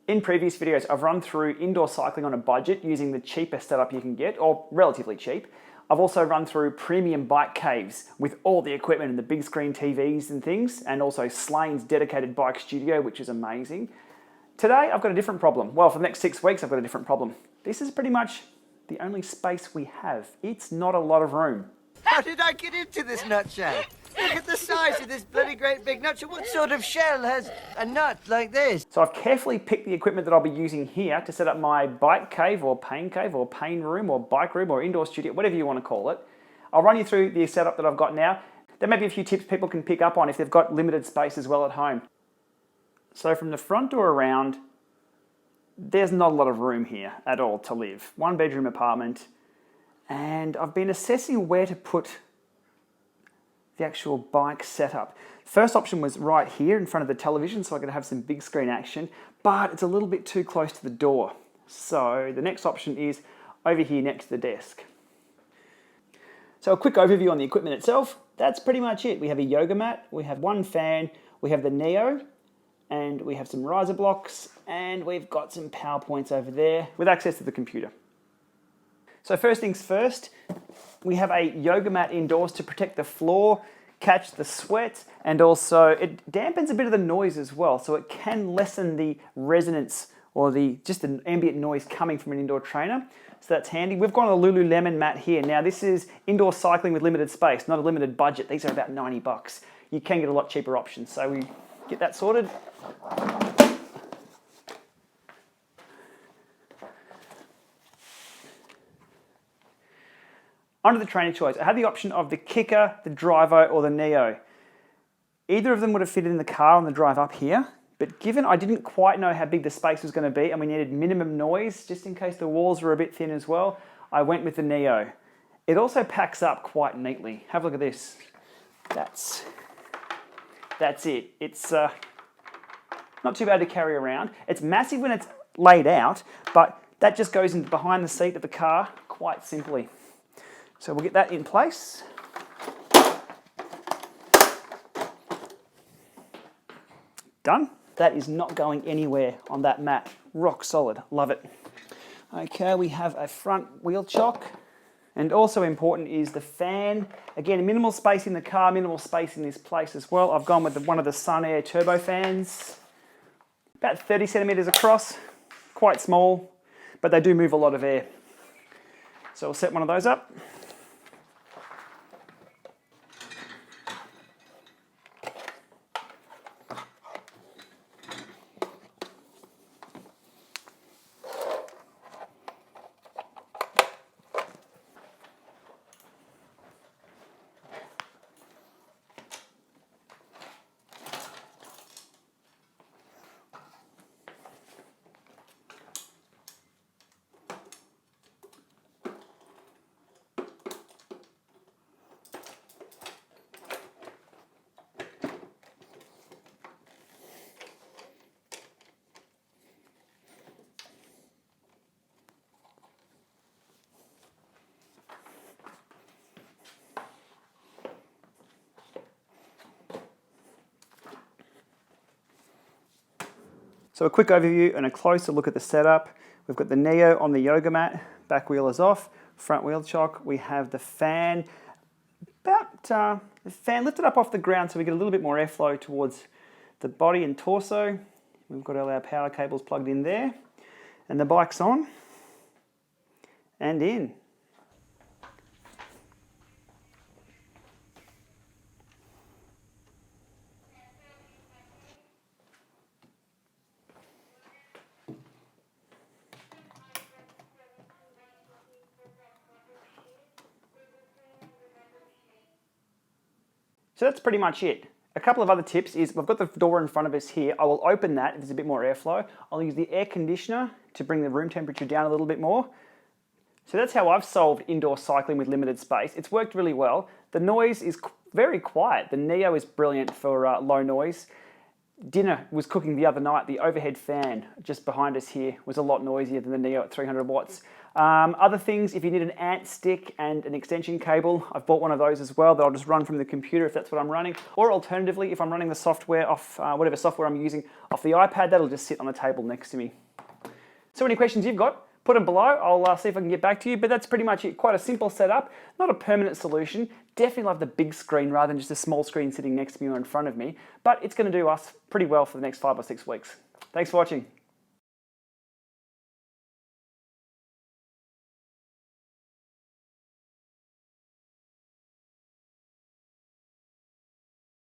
In previous videos, I've run through indoor cycling on a budget using the cheapest setup you can get, or relatively cheap. I've also run through premium bike caves with all the equipment and the big screen TVs and things, and also Slane's dedicated bike studio, which is amazing. Today, I've got a different problem. Well, for the next 6 weeks, I've got a different problem. This is pretty much the only space we have. It's not a lot of room. How did I get into this nutshell? Look at the size of this bloody great big nutshell. What sort of shell has a nut like this? So I've carefully picked the equipment that I'll be using here to set up my bike cave or pain room or bike room or indoor studio, whatever you want to call it. I'll run you through the setup that I've got now. There may be a few tips people can pick up on if they've got limited space as well at home. So from the front door around, there's not a lot of room here at all to live. 1-bedroom apartment. And I've been assessing where to put the actual bike setup. First option was right here in front of the television so I could have some big screen action, but it's a little bit too close to the door. So the next option is over here next to the desk. So a quick overview on the equipment itself. That's pretty much it. We have a yoga mat, we have one fan, we have the Neo, and we have some riser blocks, and we've got some PowerPoints over there with access to the computer. So first things first, we have a yoga mat indoors to protect the floor, catch the sweat, and also it dampens a bit of the noise as well, so it can lessen the resonance or just the ambient noise coming from an indoor trainer. So that's handy. We've got a Lululemon mat here. Now this is indoor cycling with limited space, not a limited budget. These are about 90 bucks. You can get a lot cheaper options, so we get that sorted. Under the trainer choice, I had the option of the Kicker, the Drivo, or the Neo. Either of them would have fitted in the car on the drive up here, but given I didn't quite know how big the space was going to be and we needed minimum noise, just in case the walls were a bit thin as well, I went with the Neo. It also packs up quite neatly. Have a look at this. That's it. It's not too bad to carry around. It's massive when it's laid out, but that just goes in behind the seat of the car quite simply. So we'll get that in place. Done. That is not going anywhere on that mat. Rock solid. Love it. Okay, we have a front wheel chock. And also important is the fan. Again, minimal space in the car, minimal space in this place as well. I've gone with one of the Sun Air turbo fans. About 30 centimeters across. Quite small, but they do move a lot of air. So we'll set one of those up. So a quick overview and a closer look at the setup. We've got the Neo on the yoga mat, back wheel is off, front wheel chock. We have the fan, the fan lifted up off the ground so we get a little bit more airflow towards the body and torso. We've got all our power cables plugged in there. And the bike's on and in. So that's pretty much it. A couple of other tips is we've got the door in front of us here. I will open that if there's a bit more airflow. I'll use the air conditioner to bring the room temperature down a little bit more. So that's how I've solved indoor cycling with limited space. It's worked really well. The noise is very quiet. The Neo is brilliant for low noise. Dinner was cooking the other night. The overhead fan just behind us here was a lot noisier than the Neo at 300 watts. Other things, if you need an ant stick and an extension cable, I've bought one of those as well that I'll just run from the computer if that's what I'm running. Or alternatively, if I'm running the software off, whatever software I'm using off the iPad, that'll just sit on the table next to me. So any questions you've got, put them below. I'll see if I can get back to you, but that's pretty much it. Quite a simple setup, not a permanent solution. Definitely love the big screen rather than just a small screen sitting next to me or in front of me, but it's going to do us pretty well for the next 5 or 6 weeks. Thanks for watching.